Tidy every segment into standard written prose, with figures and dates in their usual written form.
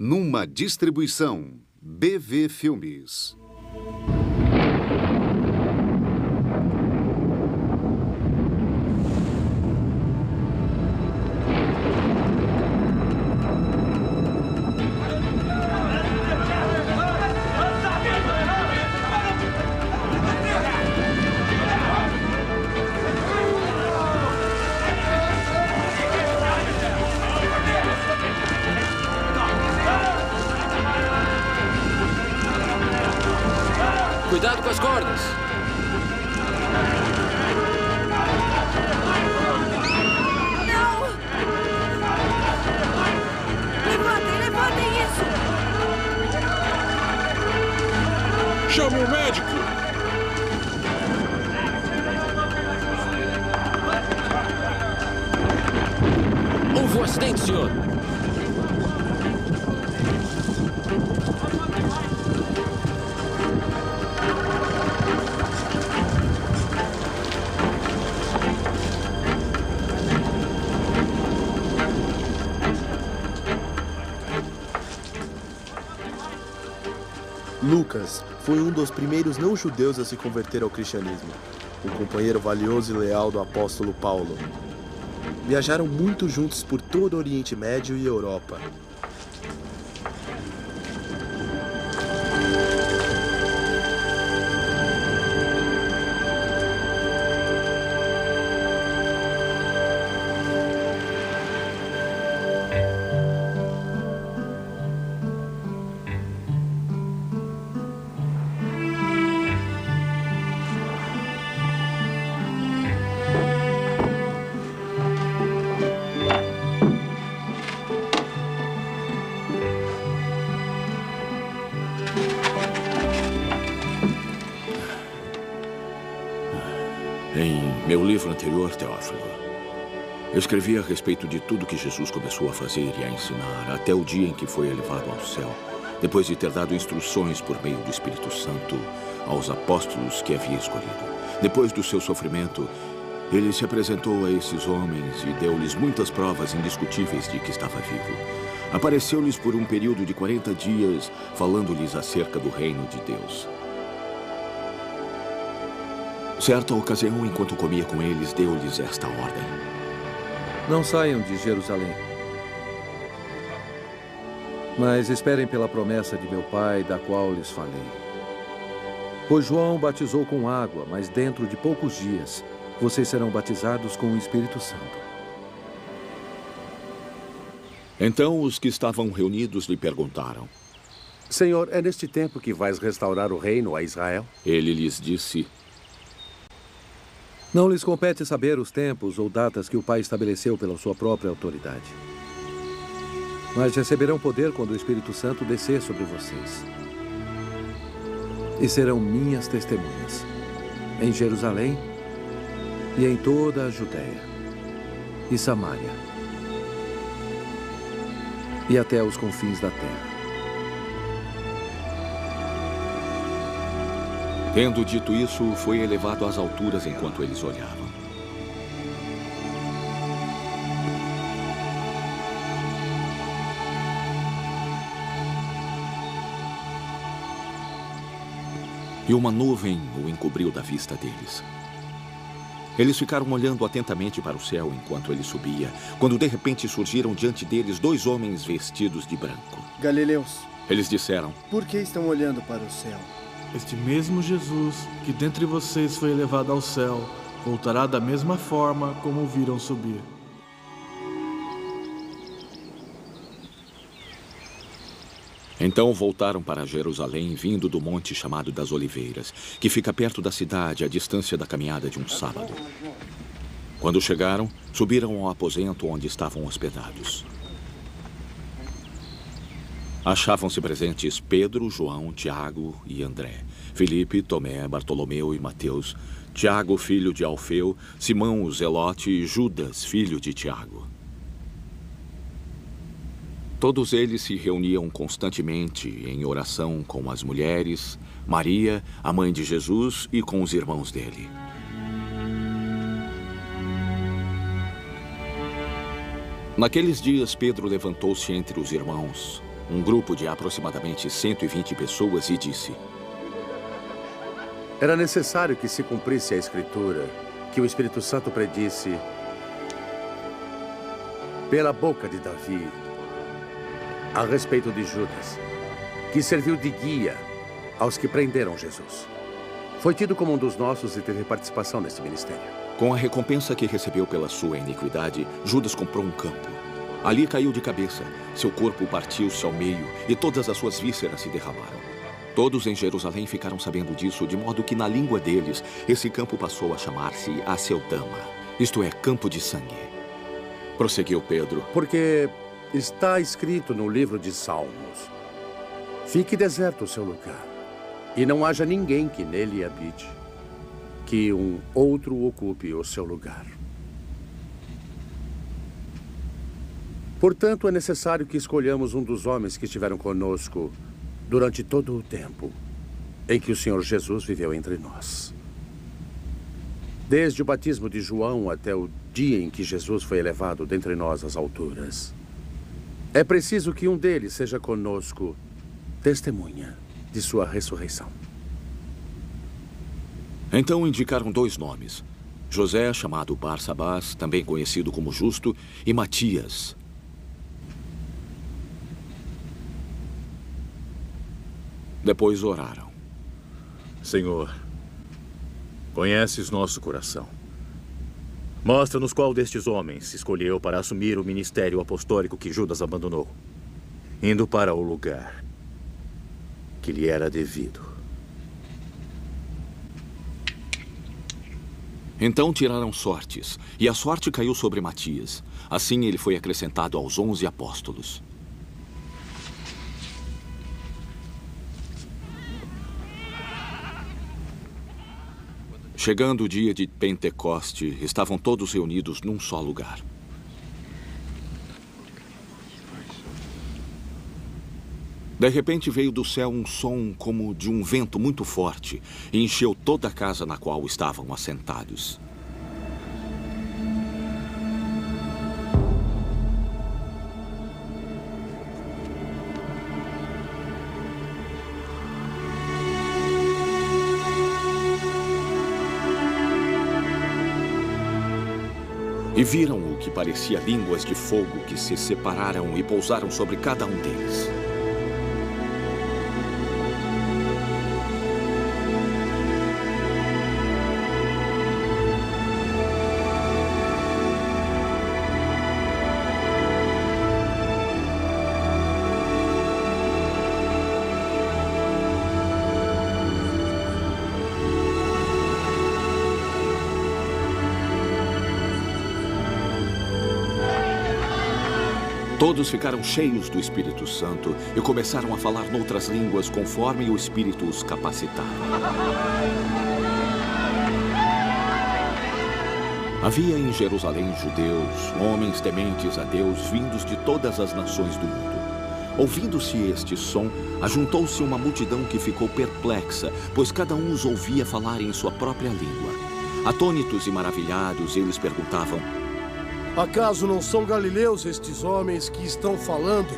Numa distribuição BV Filmes. Cuidado com as cordas. Não! Levantem isso! Chama o médico! Houve um acidente, senhor. Lucas foi um dos primeiros não-judeus a se converter ao cristianismo, um companheiro valioso e leal do apóstolo Paulo. Viajaram muito juntos por todo o Oriente Médio e Europa. Em meu livro anterior, Teófilo, eu escrevi a respeito de tudo que Jesus começou a fazer e a ensinar até o dia em que foi elevado ao céu, depois de ter dado instruções por meio do Espírito Santo aos apóstolos que havia escolhido. Depois do seu sofrimento, ele se apresentou a esses homens e deu-lhes muitas provas indiscutíveis de que estava vivo. Apareceu-lhes por um período de 40 dias, falando-lhes acerca do reino de Deus. Certa ocasião, enquanto comia com eles, deu-lhes esta ordem: não saiam de Jerusalém, mas esperem pela promessa de meu Pai, da qual lhes falei. Pois João batizou com água, mas dentro de poucos dias, vocês serão batizados com o Espírito Santo. Então os que estavam reunidos lhe perguntaram: Senhor, é neste tempo que vais restaurar o reino a Israel? Ele lhes disse: não lhes compete saber os tempos ou datas que o Pai estabeleceu pela sua própria autoridade. Mas receberão poder quando o Espírito Santo descer sobre vocês. E serão minhas testemunhas, em Jerusalém e em toda a Judéia e Samária e até os confins da terra. Tendo dito isso, foi elevado às alturas enquanto eles olhavam. E uma nuvem o encobriu da vista deles. Eles ficaram olhando atentamente para o céu enquanto ele subia, quando de repente surgiram diante deles dois homens vestidos de branco. Galileus, Eles disseram: por que estão olhando para o céu? Este mesmo Jesus, que dentre vocês foi elevado ao céu, voltará da mesma forma como o viram subir. Então voltaram para Jerusalém, vindo do monte chamado das Oliveiras, que fica perto da cidade, à distância da caminhada de um sábado. Quando chegaram, subiram ao aposento onde estavam hospedados. Achavam-se presentes Pedro, João, Tiago e André, Filipe, Tomé, Bartolomeu e Mateus, Tiago, filho de Alfeu, Simão, o Zelote e Judas, filho de Tiago. Todos eles se reuniam constantemente em oração com as mulheres, Maria, a mãe de Jesus, e com os irmãos dele. Naqueles dias, Pedro levantou-se entre os irmãos um grupo de aproximadamente 120 pessoas, e disse: Era necessário que se cumprisse a Escritura, que o Espírito Santo predisse pela boca de Davi a respeito de Judas, que serviu de guia aos que prenderam Jesus. Foi tido como um dos nossos e teve participação nesse ministério. Com a recompensa que recebeu pela sua iniquidade, Judas comprou um campo. Ali caiu de cabeça, seu corpo partiu-se ao meio e todas as suas vísceras se derramaram. Todos em Jerusalém ficaram sabendo disso, de modo que na língua deles, esse campo passou a chamar-se Aceldama, isto é, campo de sangue. Prosseguiu Pedro. Porque está escrito no livro de Salmos: fique deserto o seu lugar, e não haja ninguém que nele habite, que um outro ocupe o seu lugar. Portanto, é necessário que escolhamos um dos homens que estiveram conosco durante todo o tempo em que o Senhor Jesus viveu entre nós. Desde o batismo de João até o dia em que Jesus foi elevado dentre nós às alturas. É preciso que um deles seja conosco, testemunha de sua ressurreição. Então indicaram 2 nomes: José, chamado Barsabás, também conhecido como Justo, e Matias. Depois oraram. Senhor, conheces nosso coração. Mostra-nos qual destes homens escolheu para assumir o ministério apostólico que Judas abandonou, indo para o lugar que lhe era devido. Então tiraram sortes, e a sorte caiu sobre Matias. Assim ele foi acrescentado aos 11 apóstolos. Chegando o dia de Pentecoste, estavam todos reunidos num só lugar. De repente veio do céu um som como de um vento muito forte e encheu toda a casa na qual estavam assentados. E viram o que parecia línguas de fogo que se separaram e pousaram sobre cada um deles. Todos ficaram cheios do Espírito Santo e começaram a falar noutras línguas conforme o Espírito os capacitava. Havia em Jerusalém judeus, homens tementes a Deus, vindos de todas as nações do mundo. Ouvindo-se este som, ajuntou-se uma multidão que ficou perplexa, pois cada um os ouvia falar em sua própria língua. Atônitos e maravilhados, eles perguntavam: acaso não são galileus estes homens que estão falando?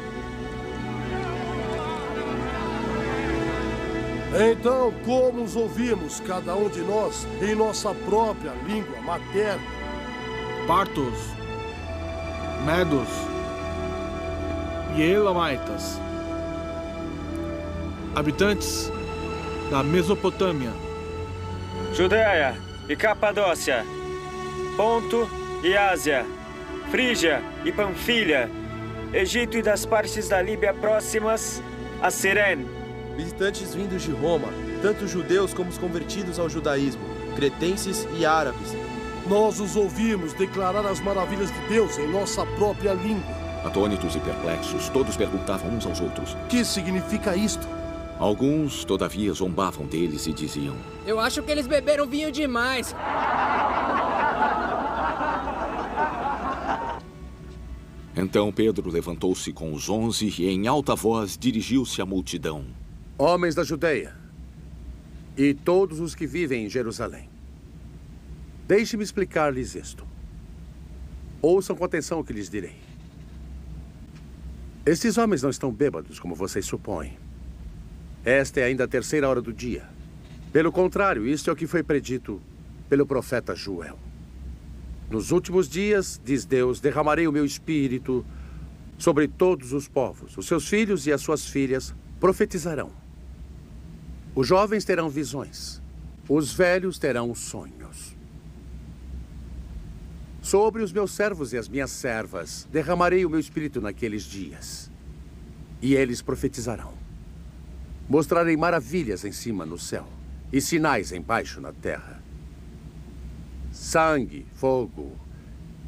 Então, como os ouvimos, cada um de nós, em nossa própria língua materna? Partos, medos e elamitas, habitantes da Mesopotâmia, Judeia e Capadócia, Ponto e Ásia, Frígia e Panfilha, Egito e das partes da Líbia próximas a Cirene. Visitantes vindos de Roma, tanto judeus como os convertidos ao judaísmo, cretenses e árabes. Nós os ouvimos declarar as maravilhas de Deus em nossa própria língua. Atônitos e perplexos, todos perguntavam uns aos outros: que significa isto? Alguns, todavia, zombavam deles e diziam: eu acho que eles beberam vinho demais. Então Pedro levantou-se com os 11 e, em alta voz, dirigiu-se à multidão: homens da Judeia e todos os que vivem em Jerusalém, deixe-me explicar-lhes isto. Ouçam com atenção o que lhes direi. Estes homens não estão bêbados, como vocês supõem. Esta é ainda a 3ª hora do dia. Pelo contrário, isto é o que foi predito pelo profeta Joel. Nos últimos dias, diz Deus, derramarei o meu espírito sobre todos os povos. Os seus filhos e as suas filhas profetizarão. Os jovens terão visões. Os velhos terão sonhos. Sobre os meus servos e as minhas servas, derramarei o meu espírito naqueles dias. E eles profetizarão. Mostrarei maravilhas em cima no céu e sinais embaixo na terra. Sangue, fogo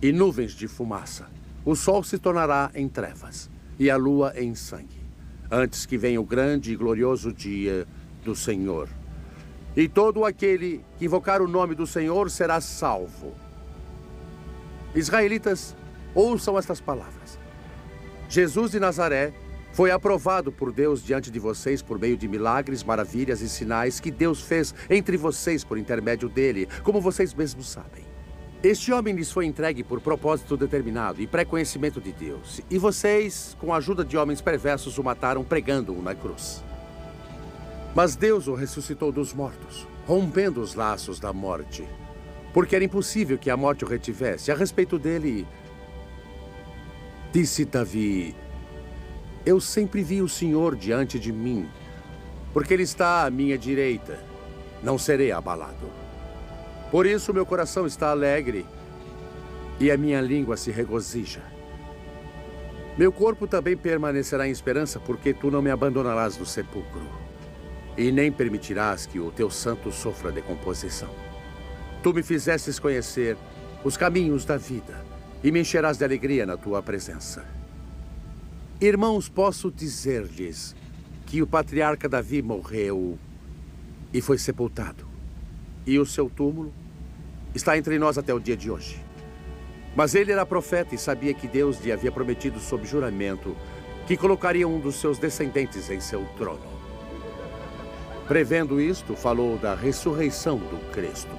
e nuvens de fumaça. O sol se tornará em trevas e a lua em sangue, antes que venha o grande e glorioso dia do Senhor. E todo aquele que invocar o nome do Senhor será salvo. Israelitas, ouçam estas palavras. Jesus de Nazaré foi aprovado por Deus diante de vocês por meio de milagres, maravilhas e sinais que Deus fez entre vocês por intermédio dele, como vocês mesmos sabem. Este homem lhes foi entregue por propósito determinado e pré-conhecimento de Deus. E vocês, com a ajuda de homens perversos, o mataram pregando-o na cruz. Mas Deus o ressuscitou dos mortos, rompendo os laços da morte. Porque era impossível que a morte o retivesse. A respeito dele, disse Davi: eu sempre vi o Senhor diante de mim, porque ele está à minha direita. Não serei abalado. Por isso meu coração está alegre e a minha língua se regozija. Meu corpo também permanecerá em esperança, porque tu não me abandonarás no sepulcro e nem permitirás que o teu santo sofra decomposição. Tu me fizestes conhecer os caminhos da vida e me encherás de alegria na tua presença. Irmãos, posso dizer-lhes que o patriarca Davi morreu e foi sepultado. E o seu túmulo está entre nós até o dia de hoje. Mas ele era profeta e sabia que Deus lhe havia prometido sob juramento que colocaria um dos seus descendentes em seu trono. Prevendo isto, falou da ressurreição do Cristo,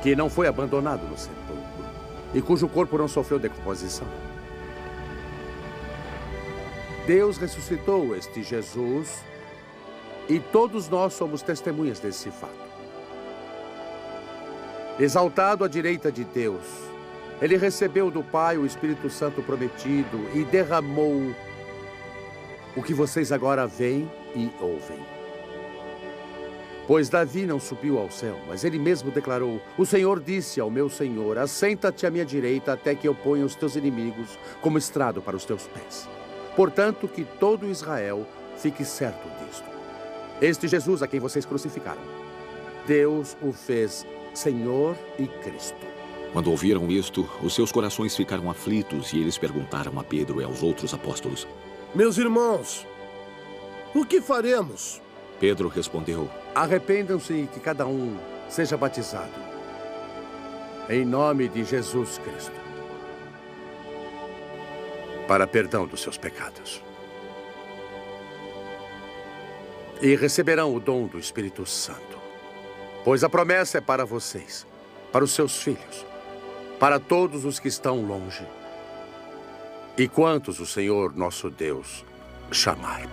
que não foi abandonado no sepulcro e cujo corpo não sofreu decomposição. Deus ressuscitou este Jesus e todos nós somos testemunhas desse fato. Exaltado à direita de Deus, ele recebeu do Pai o Espírito Santo prometido e derramou o que vocês agora veem e ouvem. Pois Davi não subiu ao céu, mas ele mesmo declarou: o Senhor disse ao meu Senhor, assenta-te à minha direita até que eu ponha os teus inimigos como estrado para os teus pés. Portanto, que todo Israel fique certo disto. Este Jesus a quem vocês crucificaram, Deus o fez Senhor e Cristo. Quando ouviram isto, os seus corações ficaram aflitos e eles perguntaram a Pedro e aos outros apóstolos: meus irmãos, o que faremos? Pedro respondeu: arrependam-se e que cada um seja batizado em nome de Jesus Cristo para perdão dos seus pecados. E receberão o dom do Espírito Santo, pois a promessa é para vocês, para os seus filhos, para todos os que estão longe e quantos o Senhor nosso Deus chamar.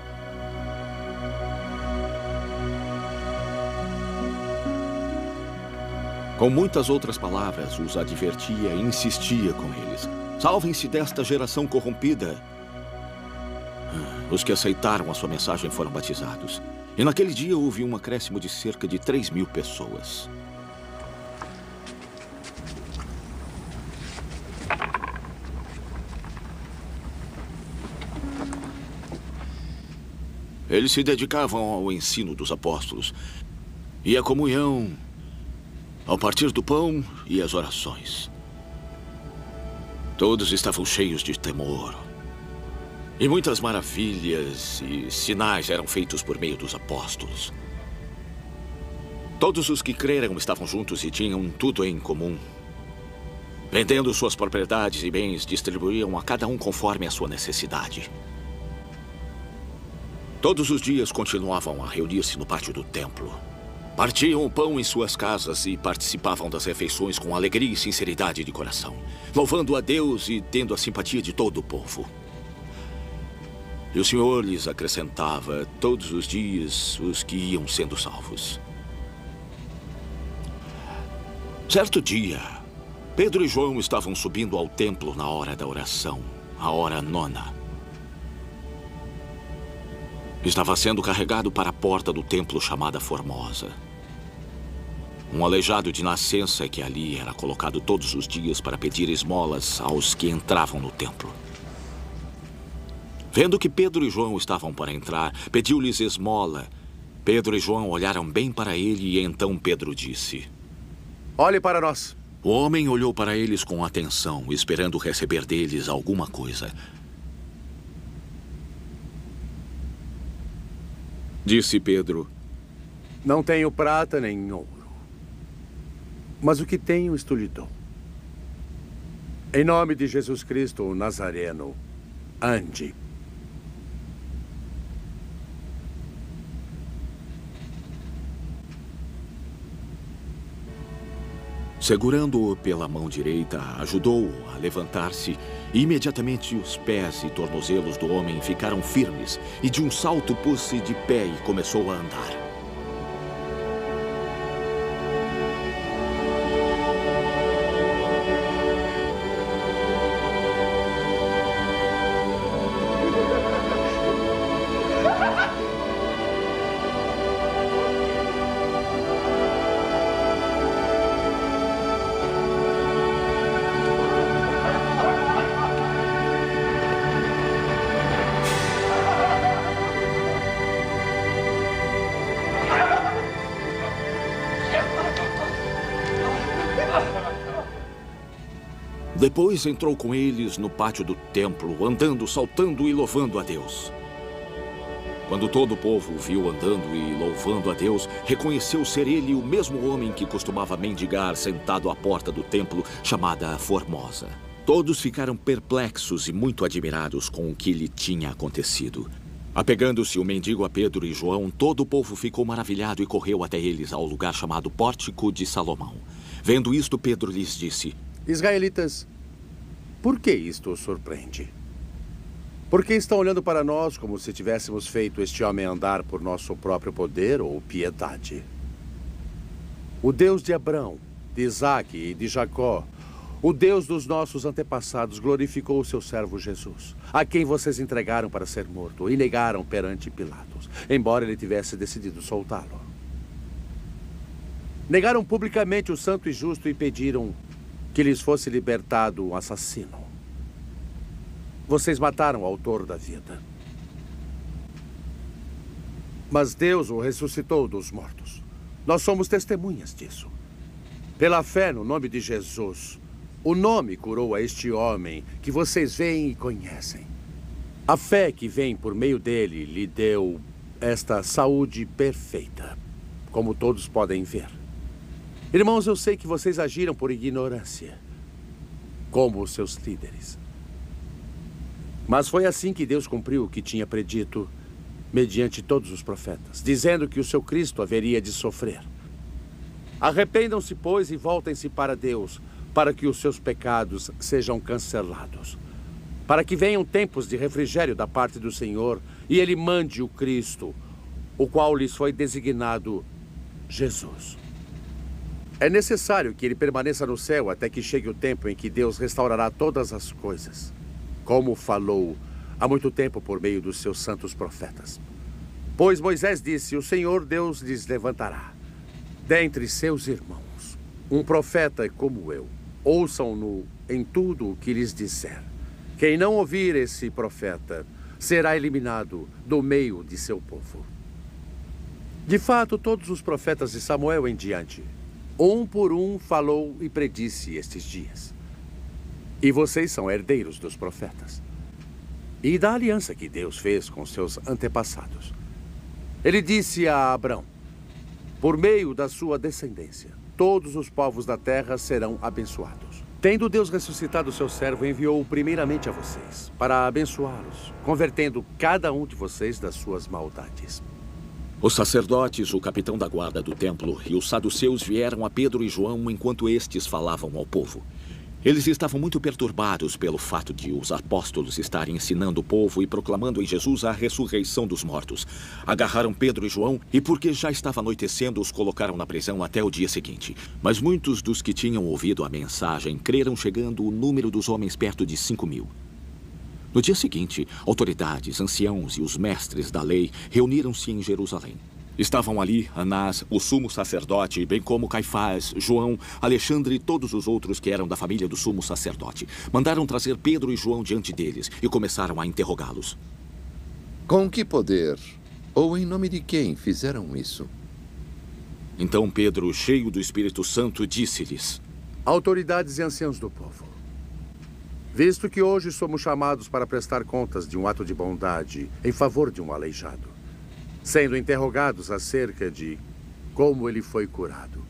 Com muitas outras palavras, os advertia e insistia com eles: salvem-se desta geração corrompida. Os que aceitaram a sua mensagem foram batizados. E naquele dia houve um acréscimo de cerca de 3.000 pessoas. Eles se dedicavam ao ensino dos apóstolos e à comunhão, ao partir do pão e às orações. Todos estavam cheios de temor. E muitas maravilhas e sinais eram feitos por meio dos apóstolos. Todos os que creram estavam juntos e tinham tudo em comum. Vendendo suas propriedades e bens, distribuíam a cada um conforme a sua necessidade. Todos os dias continuavam a reunir-se no pátio do templo. Partiam o pão em suas casas e participavam das refeições com alegria e sinceridade de coração, louvando a Deus e tendo a simpatia de todo o povo. E o Senhor lhes acrescentava todos os dias os que iam sendo salvos. Certo dia, Pedro e João estavam subindo ao templo na hora da oração, a hora 9ª. Estava sendo carregado para a porta do templo chamada Formosa. Um aleijado de nascença que ali era colocado todos os dias para pedir esmolas aos que entravam no templo. Vendo que Pedro e João estavam para entrar, pediu-lhes esmola. Pedro e João olharam bem para ele e então Pedro disse: Olhe para nós. O homem olhou para eles com atenção, esperando receber deles alguma coisa. Disse Pedro: Não tenho prata nem ouro, mas o que tenho isto lhe dou. Em nome de Jesus Cristo, o Nazareno, ande. Segurando-o pela mão direita, ajudou-o a levantar-se e imediatamente os pés e tornozelos do homem ficaram firmes e de um salto pôs-se de pé e começou a andar. Depois entrou com eles no pátio do templo, andando, saltando e louvando a Deus. Quando todo o povo o viu andando e louvando a Deus, reconheceu ser ele o mesmo homem que costumava mendigar sentado à porta do templo, chamada Formosa. Todos ficaram perplexos e muito admirados com o que lhe tinha acontecido. Apegando-se o mendigo a Pedro e João, todo o povo ficou maravilhado e correu até eles ao lugar chamado Pórtico de Salomão. Vendo isto, Pedro lhes disse: Israelitas, por que isto os surpreende? Por que estão olhando para nós como se tivéssemos feito este homem andar por nosso próprio poder ou piedade? O Deus de Abraão, de Isaque e de Jacó, o Deus dos nossos antepassados, glorificou o seu servo Jesus, a quem vocês entregaram para ser morto e negaram perante Pilatos, embora ele tivesse decidido soltá-lo. Negaram publicamente o santo e justo e pediram que lhes fosse libertado um assassino. Vocês mataram o autor da vida. Mas Deus o ressuscitou dos mortos. Nós somos testemunhas disso. Pela fé no nome de Jesus, o nome curou a este homem que vocês veem e conhecem. A fé que vem por meio dele lhe deu esta saúde perfeita, como todos podem ver. Irmãos, eu sei que vocês agiram por ignorância, como os seus líderes. Mas foi assim que Deus cumpriu o que tinha predito mediante todos os profetas, dizendo que o seu Cristo haveria de sofrer. Arrependam-se, pois, e voltem-se para Deus, para que os seus pecados sejam cancelados, para que venham tempos de refrigério da parte do Senhor e Ele mande o Cristo, o qual lhes foi designado Jesus. É necessário que ele permaneça no céu até que chegue o tempo em que Deus restaurará todas as coisas, como falou há muito tempo por meio dos seus santos profetas. Pois Moisés disse: o Senhor Deus lhes levantará dentre seus irmãos um profeta como eu. Ouçam-no em tudo o que lhes disser. Quem não ouvir esse profeta será eliminado do meio de seu povo. De fato, todos os profetas de Samuel em diante, um por um, falou e predisse estes dias. E vocês são herdeiros dos profetas e da aliança que Deus fez com seus antepassados. Ele disse a Abraão: por meio da sua descendência, todos os povos da terra serão abençoados. Tendo Deus ressuscitado seu servo, enviou-o primeiramente a vocês, para abençoá-los, convertendo cada um de vocês das suas maldades. Os sacerdotes, o capitão da guarda do templo e os saduceus vieram a Pedro e João enquanto estes falavam ao povo. Eles estavam muito perturbados pelo fato de os apóstolos estarem ensinando o povo e proclamando em Jesus a ressurreição dos mortos. Agarraram Pedro e João e, porque já estava anoitecendo, os colocaram na prisão até o dia seguinte. Mas muitos dos que tinham ouvido a mensagem creram, chegando o número dos homens perto de 5.000. No dia seguinte, autoridades, anciãos e os mestres da lei reuniram-se em Jerusalém. Estavam ali Anás, o sumo sacerdote, bem como Caifás, João, Alexandre e todos os outros que eram da família do sumo sacerdote. Mandaram trazer Pedro e João diante deles e começaram a interrogá-los. Com que poder ou em nome de quem fizeram isso? Então Pedro, cheio do Espírito Santo, disse-lhes: autoridades e anciãos do povo, visto que hoje somos chamados para prestar contas de um ato de bondade em favor de um aleijado, sendo interrogados acerca de como ele foi curado,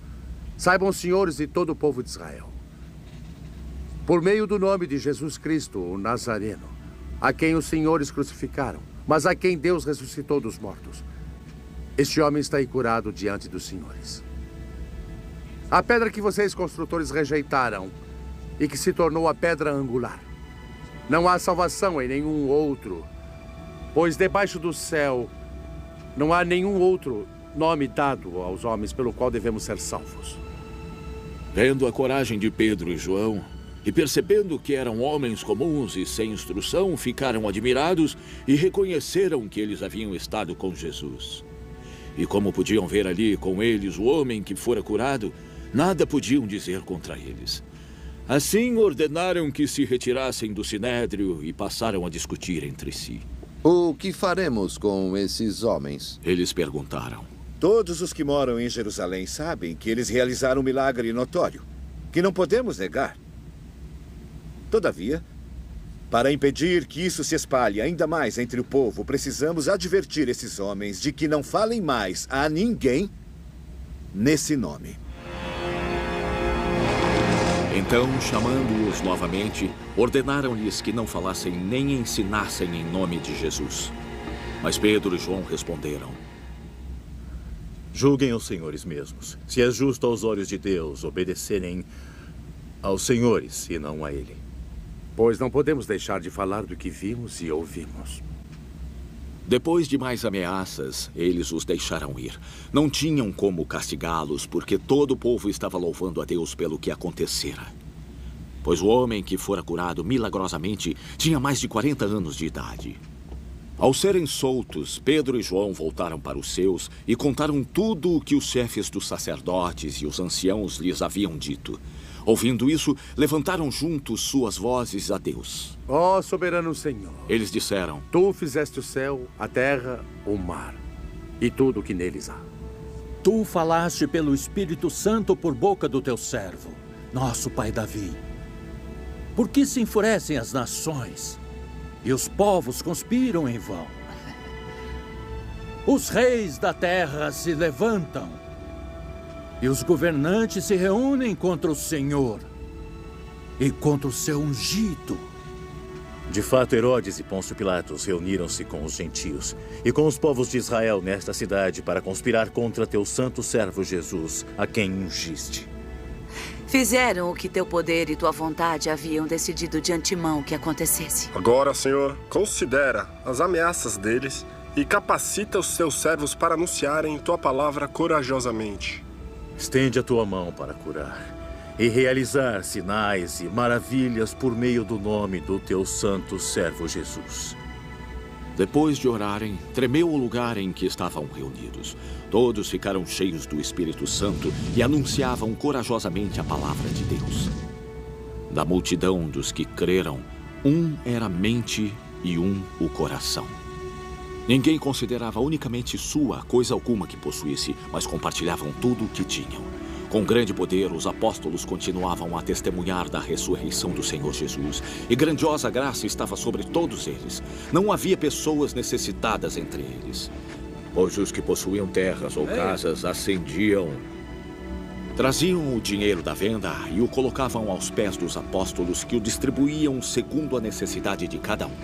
saibam, senhores e todo o povo de Israel, por meio do nome de Jesus Cristo, o Nazareno, a quem os senhores crucificaram, mas a quem Deus ressuscitou dos mortos, este homem está aí curado diante dos senhores. A pedra que vocês, construtores, rejeitaram e que se tornou a pedra angular. Não há salvação em nenhum outro, pois debaixo do céu não há nenhum outro nome dado aos homens pelo qual devemos ser salvos. Vendo a coragem de Pedro e João, e percebendo que eram homens comuns e sem instrução, ficaram admirados e reconheceram que eles haviam estado com Jesus. E como podiam ver ali com eles o homem que fora curado, nada podiam dizer contra eles. Assim ordenaram que se retirassem do sinédrio e passaram a discutir entre si. O que faremos com esses homens? Eles perguntaram. Todos os que moram em Jerusalém sabem que eles realizaram um milagre notório, que não podemos negar. Todavia, para impedir que isso se espalhe ainda mais entre o povo, precisamos advertir esses homens de que não falem mais a ninguém nesse nome. Então, chamando-os novamente, ordenaram-lhes que não falassem nem ensinassem em nome de Jesus. Mas Pedro e João responderam: julguem os senhores mesmos, se é justo aos olhos de Deus obedecerem aos senhores e não a ele. Pois não podemos deixar de falar do que vimos e ouvimos. Depois de mais ameaças, eles os deixaram ir. Não tinham como castigá-los, porque todo o povo estava louvando a Deus pelo que acontecera. Pois o homem que fora curado milagrosamente tinha mais de 40 anos de idade. Ao serem soltos, Pedro e João voltaram para os seus e contaram tudo o que os chefes dos sacerdotes e os anciãos lhes haviam dito. Ouvindo isso, levantaram juntos suas vozes a Deus. Ó soberano Senhor, eles disseram: tu fizeste o céu, a terra, o mar e tudo o que neles há. Tu falaste pelo Espírito Santo por boca do teu servo, nosso pai Davi. Por que se enfurecem as nações e os povos conspiram em vão? Os reis da terra se levantam e os governantes se reúnem contra o Senhor e contra o seu ungido. De fato, Herodes e Pôncio Pilatos reuniram-se com os gentios e com os povos de Israel nesta cidade para conspirar contra teu santo servo Jesus, a quem ungiste. Fizeram o que teu poder e tua vontade haviam decidido de antemão que acontecesse. Agora, Senhor, considera as ameaças deles e capacita os teus servos para anunciarem tua palavra corajosamente. Estende a tua mão para curar e realizar sinais e maravilhas por meio do nome do teu santo servo Jesus. Depois de orarem, tremeu o lugar em que estavam reunidos. Todos ficaram cheios do Espírito Santo e anunciavam corajosamente a palavra de Deus. Da multidão dos que creram, um era a mente e um o coração. Ninguém considerava unicamente sua coisa alguma que possuísse, mas compartilhavam tudo o que tinham. Com grande poder, os apóstolos continuavam a testemunhar da ressurreição do Senhor Jesus, e grandiosa graça estava sobre todos eles. Não havia pessoas necessitadas entre eles, pois os que possuíam terras ou casas ascendiam, traziam o dinheiro da venda e o colocavam aos pés dos apóstolos, que o distribuíam segundo a necessidade de cada um.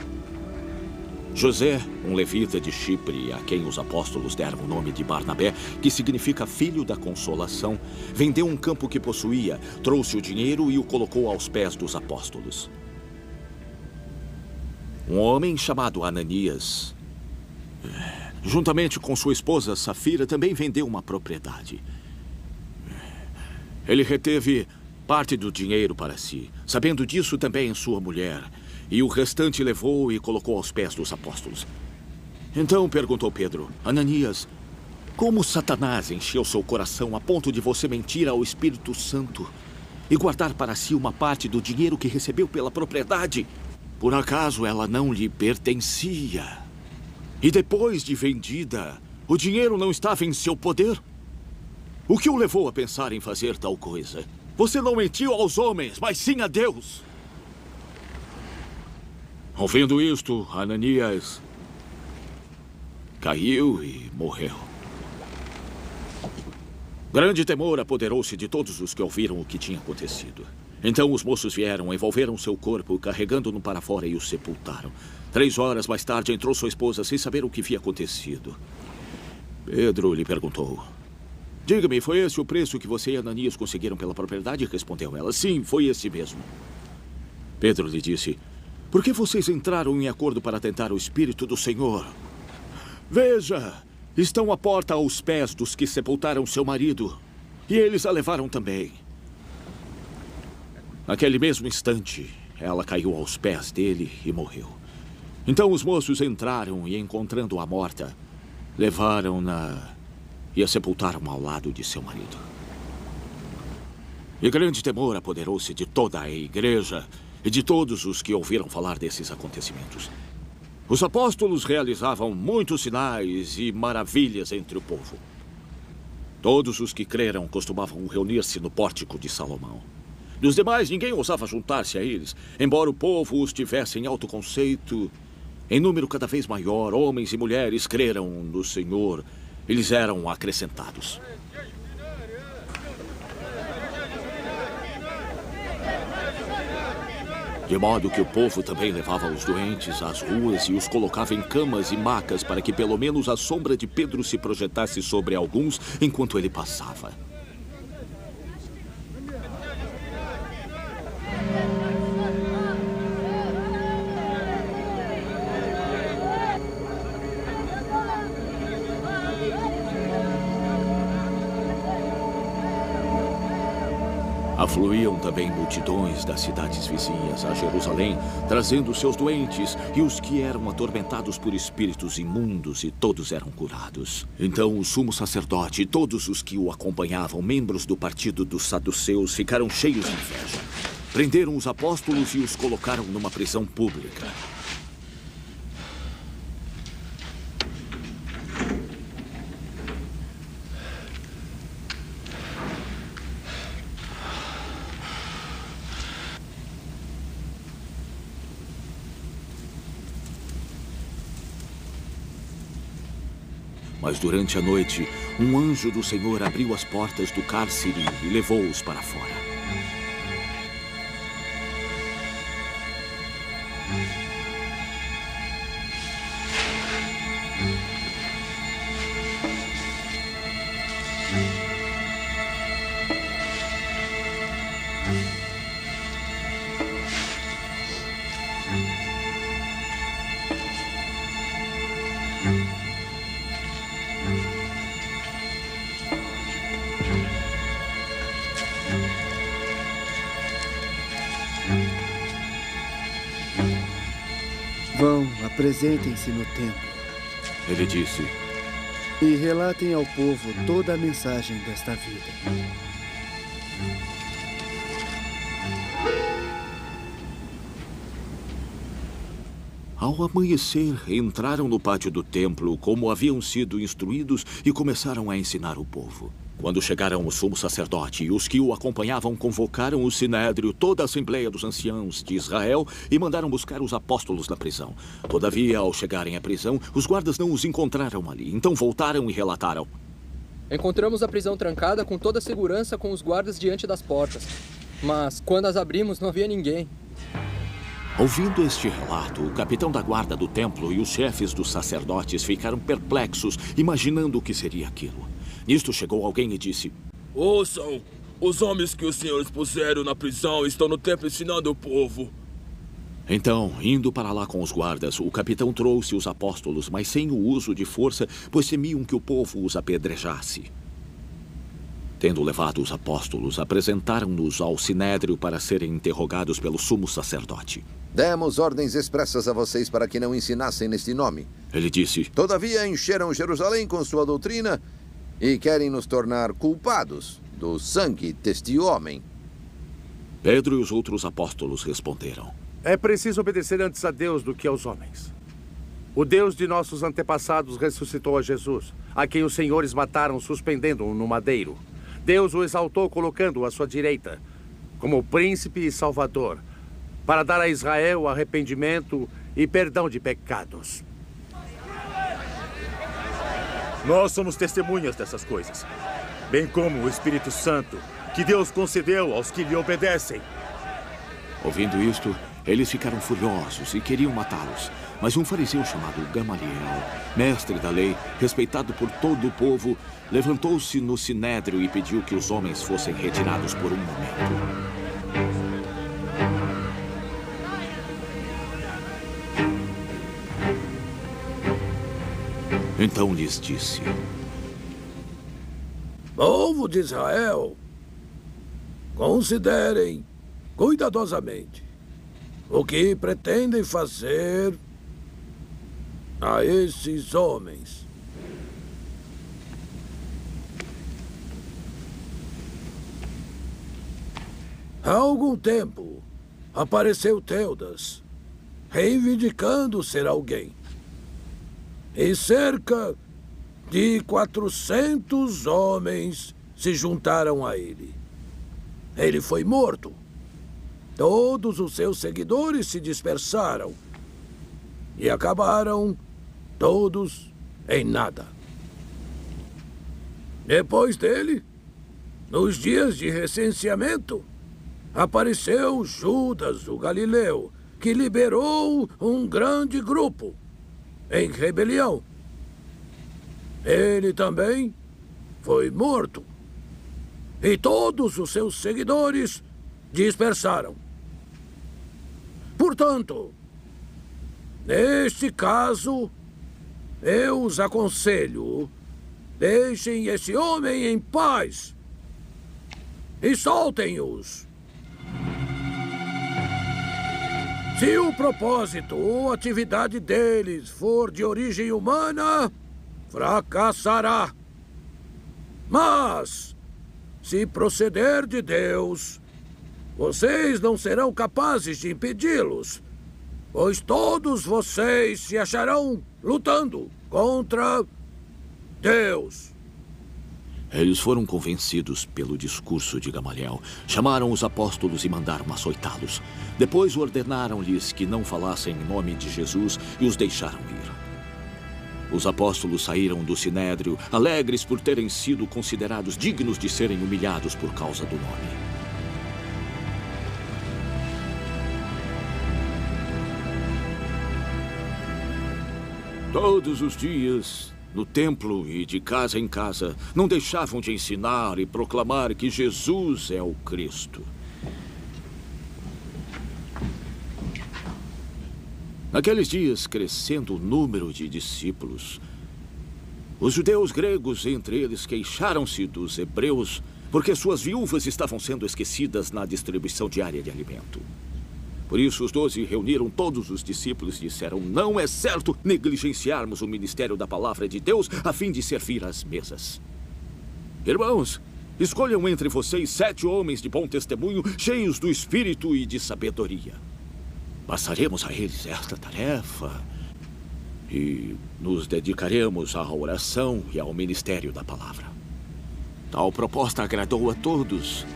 José, um levita de Chipre, a quem os apóstolos deram o nome de Barnabé, que significa filho da consolação, vendeu um campo que possuía, trouxe o dinheiro e o colocou aos pés dos apóstolos. Um homem chamado Ananias, juntamente com sua esposa Safira, também vendeu uma propriedade. Ele reteve parte do dinheiro para si, sabendo disso também sua mulher, e o restante levou e colocou aos pés dos apóstolos. Então perguntou Pedro: Ananias, como Satanás encheu seu coração a ponto de você mentir ao Espírito Santo e guardar para si uma parte do dinheiro que recebeu pela propriedade? Por acaso ela não lhe pertencia? E depois de vendida, o dinheiro não estava em seu poder? O que o levou a pensar em fazer tal coisa? Você não mentiu aos homens, mas sim a Deus. Ouvindo isto, Ananias caiu e morreu. Grande temor apoderou-se de todos os que ouviram o que tinha acontecido. Então os moços vieram, envolveram seu corpo, carregando-no para fora e o sepultaram. 3 horas mais tarde entrou sua esposa sem saber o que havia acontecido. Pedro lhe perguntou: diga-me, foi esse o preço que você e Ananias conseguiram pela propriedade? Respondeu ela: sim, foi esse mesmo. Pedro lhe disse: por que vocês entraram em acordo para tentar o Espírito do Senhor? Veja, estão à porta aos pés dos que sepultaram seu marido, e eles a levaram também. Naquele mesmo instante, ela caiu aos pés dele e morreu. Então os moços entraram e, encontrando-a morta, levaram-na e a sepultaram ao lado de seu marido. E grande temor apoderou-se de toda a igreja e de todos os que ouviram falar desses acontecimentos. Os apóstolos realizavam muitos sinais e maravilhas entre o povo. Todos os que creram costumavam reunir-se no pórtico de Salomão. Dos demais, ninguém ousava juntar-se a eles, embora o povo os tivesse em alto conceito. Em número cada vez maior, homens e mulheres creram no Senhor. Eles eram acrescentados. De modo que o povo também levava os doentes às ruas e os colocava em camas e macas para que pelo menos a sombra de Pedro se projetasse sobre alguns enquanto ele passava. Afluíam também multidões das cidades vizinhas a Jerusalém, trazendo seus doentes e os que eram atormentados por espíritos imundos, e todos eram curados. Então o sumo sacerdote e todos os que o acompanhavam, membros do partido dos saduceus, ficaram cheios de inveja. Prenderam os apóstolos e os colocaram numa prisão pública. Mas durante a noite, um anjo do Senhor abriu as portas do cárcere e levou-os para fora. Vão, apresentem-se no templo. Ele disse: e relatem ao povo toda a mensagem desta vida. Ao amanhecer, entraram no pátio do templo como haviam sido instruídos e começaram a ensinar o povo. Quando chegaram o sumo sacerdote e os que o acompanhavam, convocaram o sinédrio, toda a assembleia dos anciãos de Israel, e mandaram buscar os apóstolos na prisão. Todavia, ao chegarem à prisão, os guardas não os encontraram ali. Então voltaram e relataram: encontramos a prisão trancada com toda a segurança, com os guardas diante das portas. Mas, quando as abrimos, não havia ninguém. Ouvindo este relato, o capitão da guarda do templo e os chefes dos sacerdotes ficaram perplexos, imaginando o que seria aquilo. Nisto chegou alguém e disse: Ouçam! Os homens que os senhores puseram na prisão estão no templo ensinando o povo. Então, indo para lá com os guardas, o capitão trouxe os apóstolos, mas sem o uso de força, pois temiam que o povo os apedrejasse. Tendo levado os apóstolos, apresentaram-nos ao sinédrio para serem interrogados pelo sumo sacerdote. Demos ordens expressas a vocês para que não ensinassem neste nome. Ele disse: Todavia encheram Jerusalém com sua doutrina e querem nos tornar culpados do sangue deste homem. Pedro e os outros apóstolos responderam: É preciso obedecer antes a Deus do que aos homens. O Deus de nossos antepassados ressuscitou a Jesus, a quem os senhores mataram suspendendo-o no madeiro. Deus o exaltou colocando-o à sua direita, como príncipe e salvador, para dar a Israel arrependimento e perdão de pecados. Nós somos testemunhas dessas coisas, bem como o Espírito Santo, que Deus concedeu aos que lhe obedecem. Ouvindo isto, eles ficaram furiosos e queriam matá-los. Mas um fariseu chamado Gamaliel, mestre da lei, respeitado por todo o povo, levantou-se no sinédrio e pediu que os homens fossem retirados por um momento. Então lhes disse: Povo de Israel, considerem cuidadosamente o que pretendem fazer a esses homens. Há algum tempo apareceu Teudas, reivindicando ser alguém. E cerca de 400 homens se juntaram a ele. Ele foi morto. Todos os seus seguidores se dispersaram e acabaram todos em nada. Depois dele, nos dias de recenseamento, apareceu Judas, o Galileu, que liberou um grande grupo em rebelião. Ele também foi morto. E todos os seus seguidores dispersaram. Portanto, neste caso, eu os aconselho, deixem esse homem em paz e soltem-os. Se o propósito ou atividade deles for de origem humana, fracassará. Mas, se proceder de Deus, vocês não serão capazes de impedi-los, pois todos vocês se acharão lutando contra Deus. Eles foram convencidos pelo discurso de Gamaliel. Chamaram os apóstolos e mandaram açoitá-los. Depois ordenaram-lhes que não falassem em nome de Jesus e os deixaram ir. Os apóstolos saíram do sinédrio, alegres por terem sido considerados dignos de serem humilhados por causa do nome. Todos os dias, no templo e de casa em casa, não deixavam de ensinar e proclamar que Jesus é o Cristo. Naqueles dias, crescendo o número de discípulos, os judeus gregos, entre eles, queixaram-se dos hebreus porque suas viúvas estavam sendo esquecidas na distribuição diária de alimento. Por isso, os 12 reuniram todos os discípulos e disseram: não é certo negligenciarmos o ministério da palavra de Deus a fim de servir às mesas. Irmãos, escolham entre vocês 7 homens de bom testemunho, cheios do Espírito e de sabedoria. Passaremos a eles esta tarefa e nos dedicaremos à oração e ao ministério da palavra. Tal proposta agradou a todos.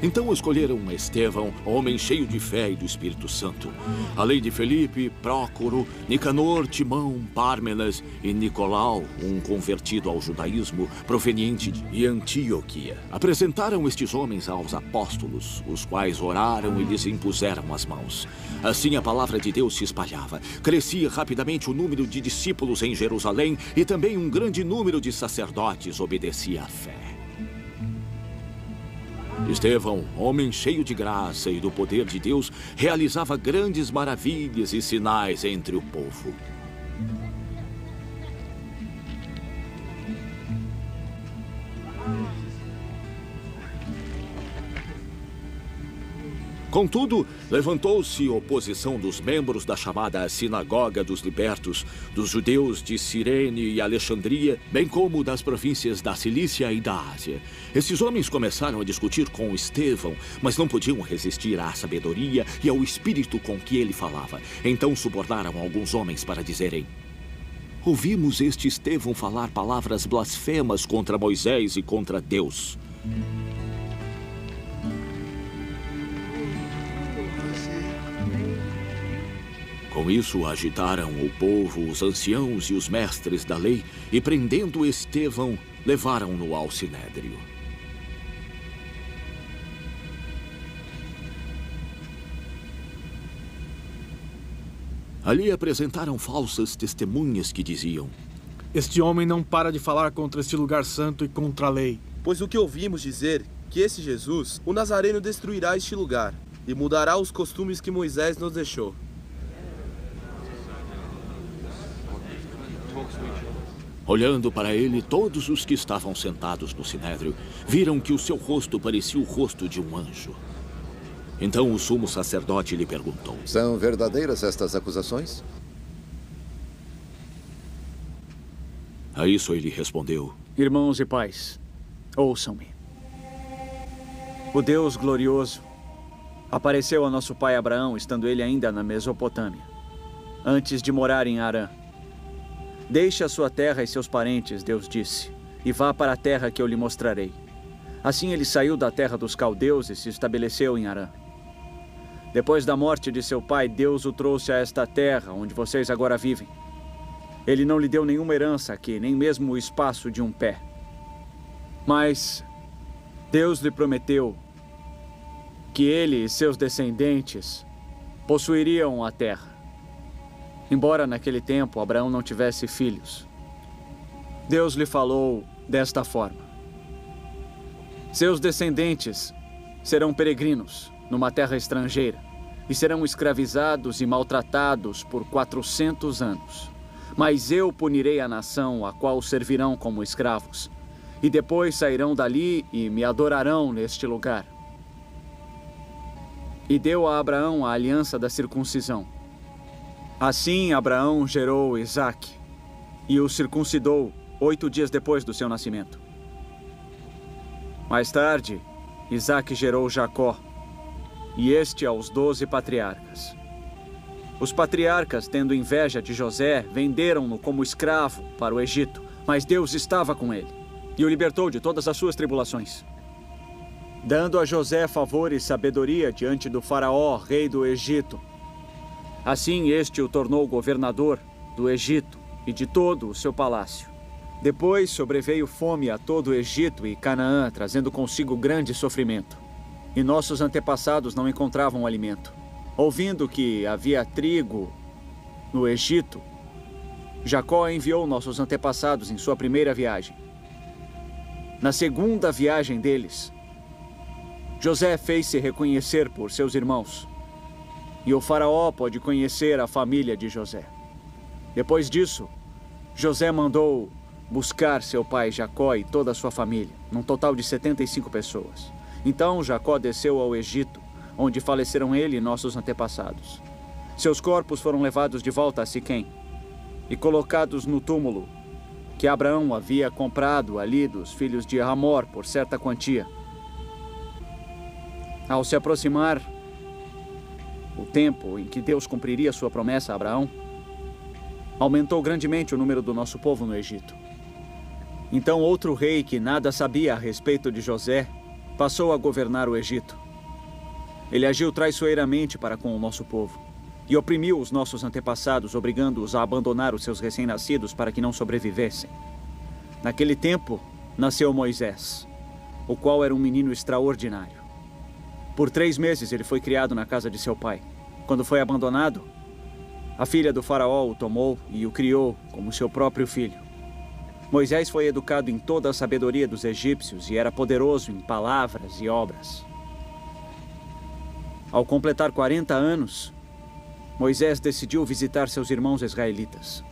Então escolheram Estevão, homem cheio de fé e do Espírito Santo, além de Felipe, Prócoro, Nicanor, Timão, Pármenas e Nicolau, um convertido ao judaísmo proveniente de Antioquia. Apresentaram estes homens aos apóstolos, os quais oraram e lhes impuseram as mãos. Assim a palavra de Deus se espalhava. Crescia rapidamente o número de discípulos em Jerusalém e também um grande número de sacerdotes obedecia à fé. Estevão, homem cheio de graça e do poder de Deus, realizava grandes maravilhas e sinais entre o povo. Contudo, levantou-se oposição dos membros da chamada Sinagoga dos Libertos, dos judeus de Cirene e Alexandria, bem como das províncias da Cilícia e da Ásia. Esses homens começaram a discutir com Estevão, mas não podiam resistir à sabedoria e ao espírito com que ele falava. Então subornaram alguns homens para dizerem: ouvimos este Estevão falar palavras blasfemas contra Moisés e contra Deus. Com isso, agitaram o povo, os anciãos e os mestres da lei, e prendendo Estevão, levaram-no ao sinédrio. Ali apresentaram falsas testemunhas que diziam: este homem não para de falar contra este lugar santo e contra a lei. Pois o que ouvimos dizer, que esse Jesus, o Nazareno, destruirá este lugar e mudará os costumes que Moisés nos deixou. Olhando para ele, todos os que estavam sentados no sinédrio viram que o seu rosto parecia o rosto de um anjo. Então o sumo sacerdote lhe perguntou: são verdadeiras estas acusações? A isso ele respondeu: irmãos e pais, ouçam-me. O Deus glorioso apareceu a nosso pai Abraão, estando ele ainda na Mesopotâmia, antes de morar em Harã. Deixe a sua terra e seus parentes, Deus disse, e vá para a terra que eu lhe mostrarei. Assim ele saiu da terra dos caldeus e se estabeleceu em Harã. Depois da morte de seu pai, Deus o trouxe a esta terra, onde vocês agora vivem. Ele não lhe deu nenhuma herança aqui, nem mesmo o espaço de um pé. Mas Deus lhe prometeu que ele e seus descendentes possuiriam a terra. Embora naquele tempo Abraão não tivesse filhos, Deus lhe falou desta forma: seus descendentes serão peregrinos numa terra estrangeira e serão escravizados e maltratados por 400 anos. Mas eu punirei a nação a qual servirão como escravos, e depois sairão dali e me adorarão neste lugar. E deu a Abraão a aliança da circuncisão. Assim Abraão gerou Isaque e o circuncidou 8 dias depois do seu nascimento. Mais tarde, Isaque gerou Jacó, e este aos 12 patriarcas. Os patriarcas, tendo inveja de José, venderam-no como escravo para o Egito, mas Deus estava com ele e o libertou de todas as suas tribulações, dando a José favor e sabedoria diante do faraó, rei do Egito. Assim este o tornou governador do Egito e de todo o seu palácio. Depois sobreveio fome a todo o Egito e Canaã, trazendo consigo grande sofrimento. E nossos antepassados não encontravam alimento. Ouvindo que havia trigo no Egito, Jacó enviou nossos antepassados em sua primeira viagem. Na segunda viagem deles, José fez-se reconhecer por seus irmãos, e o faraó pôde conhecer a família de José. Depois disso, José mandou buscar seu pai Jacó e toda a sua família, num total de 75 pessoas. Então Jacó desceu ao Egito, onde faleceram ele e nossos antepassados. Seus corpos foram levados de volta a Siquém e colocados no túmulo que Abraão havia comprado ali dos filhos de Hamor por certa quantia. Ao se aproximar o tempo em que Deus cumpriria sua promessa a Abraão, aumentou grandemente o número do nosso povo no Egito. Então outro rei que nada sabia a respeito de José passou a governar o Egito. Ele agiu traiçoeiramente para com o nosso povo e oprimiu os nossos antepassados, obrigando-os a abandonar os seus recém-nascidos para que não sobrevivessem. Naquele tempo, nasceu Moisés, o qual era um menino extraordinário. Por 3 meses ele foi criado na casa de seu pai. Quando foi abandonado, a filha do faraó o tomou e o criou como seu próprio filho. Moisés foi educado em toda a sabedoria dos egípcios e era poderoso em palavras e obras. Ao completar 40 anos, Moisés decidiu visitar seus irmãos israelitas.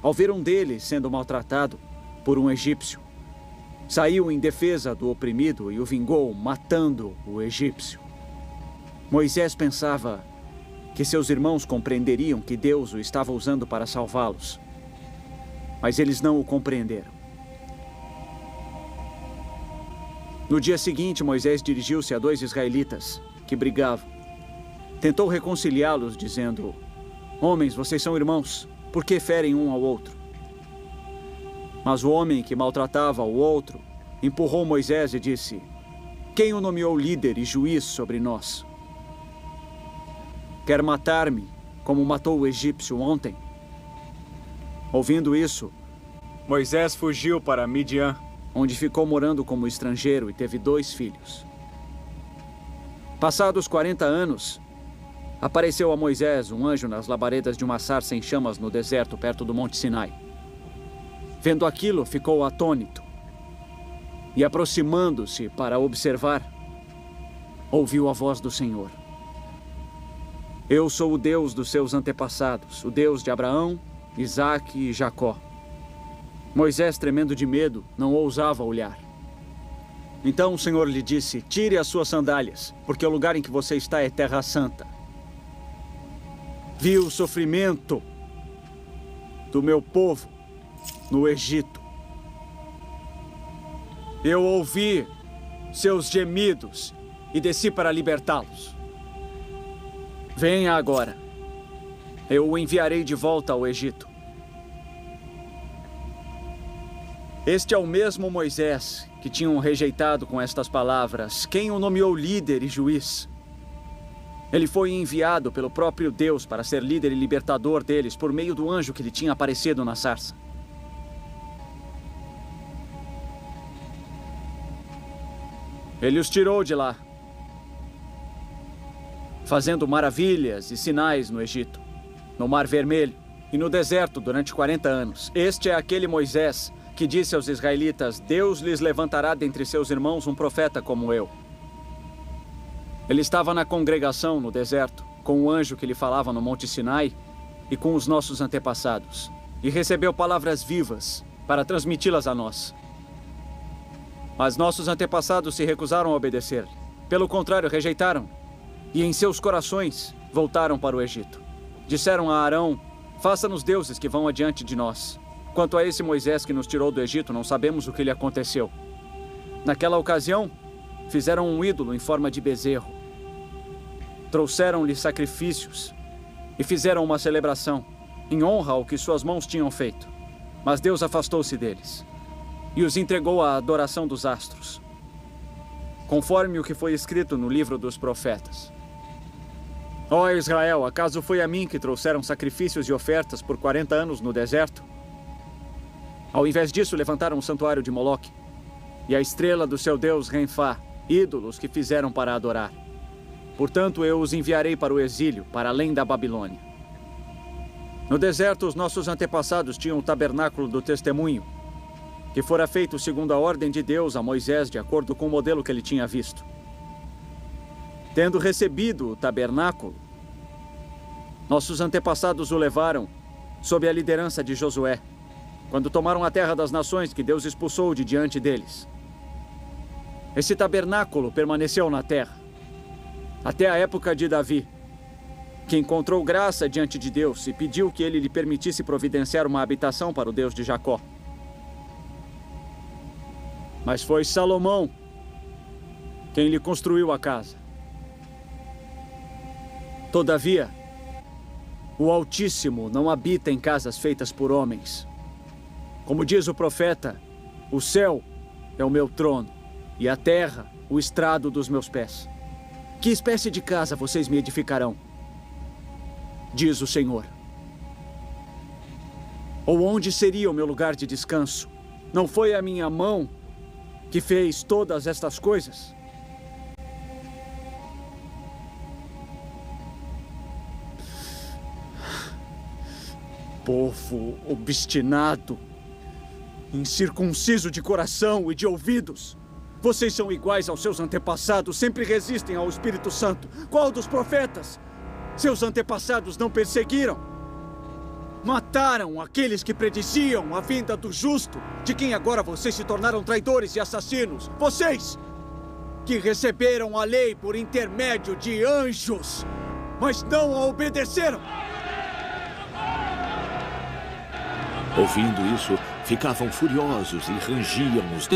Ao ver um deles sendo maltratado por um egípcio, saiu em defesa do oprimido e o vingou, matando o egípcio. Moisés pensava que seus irmãos compreenderiam que Deus o estava usando para salvá-los, mas eles não o compreenderam. No dia seguinte, Moisés dirigiu-se a 2 israelitas que brigavam. Tentou reconciliá-los, dizendo: "Homens, vocês são irmãos, por que ferem um ao outro?" Mas o homem que maltratava o outro empurrou Moisés e disse: "Quem o nomeou líder e juiz sobre nós? Quer matar-me, como matou o egípcio ontem?" Ouvindo isso, Moisés fugiu para Midian, onde ficou morando como estrangeiro e teve 2 filhos. Passados 40 anos, apareceu a Moisés um anjo nas labaredas de uma sarça em chamas no deserto, perto do Monte Sinai. Vendo aquilo, ficou atônito e, aproximando-se para observar, ouviu a voz do Senhor: "Eu sou o Deus dos seus antepassados, o Deus de Abraão, Isaque e Jacó." Moisés, tremendo de medo, não ousava olhar. Então o Senhor lhe disse: "Tire as suas sandálias, porque o lugar em que você está é terra santa. Vi o sofrimento do meu povo no Egito. Eu ouvi seus gemidos e desci para libertá-los. Venha agora. Eu o enviarei de volta ao Egito." Este é o mesmo Moisés que tinham rejeitado com estas palavras: "Quem o nomeou líder e juiz?" Ele foi enviado pelo próprio Deus para ser líder e libertador deles por meio do anjo que lhe tinha aparecido na sarça. Ele os tirou de lá, fazendo maravilhas e sinais no Egito, no Mar Vermelho e no deserto durante 40 anos. Este é aquele Moisés que disse aos israelitas: "Deus lhes levantará dentre seus irmãos um profeta como eu." Ele estava na congregação no deserto, com o anjo que lhe falava no Monte Sinai e com os nossos antepassados, e recebeu palavras vivas para transmiti-las a nós. Mas nossos antepassados se recusaram a obedecer. Pelo contrário, rejeitaram, e em seus corações voltaram para o Egito. Disseram a Arão: "Faça-nos deuses que vão adiante de nós. Quanto a esse Moisés que nos tirou do Egito, não sabemos o que lhe aconteceu." Naquela ocasião, fizeram um ídolo em forma de bezerro. Trouxeram-lhe sacrifícios e fizeram uma celebração em honra ao que suas mãos tinham feito. Mas Deus afastou-se deles e os entregou à adoração dos astros, conforme o que foi escrito no livro dos profetas: "Ó Israel, acaso foi a mim que trouxeram sacrifícios e ofertas por 40 anos no deserto? Ao invés disso, levantaram o santuário de Moloque e a estrela do seu deus Renfá, ídolos que fizeram para adorar. Portanto, eu os enviarei para o exílio, para além da Babilônia." No deserto, os nossos antepassados tinham o tabernáculo do testemunho, que fora feito segundo a ordem de Deus a Moisés, de acordo com o modelo que ele tinha visto. Tendo recebido o tabernáculo, nossos antepassados o levaram sob a liderança de Josué, quando tomaram a terra das nações que Deus expulsou de diante deles. Esse tabernáculo permaneceu na terra até a época de Davi, que encontrou graça diante de Deus e pediu que ele lhe permitisse providenciar uma habitação para o Deus de Jacó. Mas foi Salomão quem lhe construiu a casa. Todavia, o Altíssimo não habita em casas feitas por homens. Como diz o profeta: "O céu é o meu trono e a terra o estrado dos meus pés. Que espécie de casa vocês me edificarão? Diz o Senhor. Ou onde seria o meu lugar de descanso? Não foi a minha mão que fez todas estas coisas? Povo obstinado, incircunciso de coração e de ouvidos. Vocês são iguais aos seus antepassados, sempre resistem ao Espírito Santo. Qual dos profetas? Seus antepassados não perseguiram? Mataram aqueles que prediziam a vinda do justo, de quem agora vocês se tornaram traidores e assassinos. Vocês, que receberam a lei por intermédio de anjos, mas não a obedeceram. Ouvindo isso, ficavam furiosos e rangiam os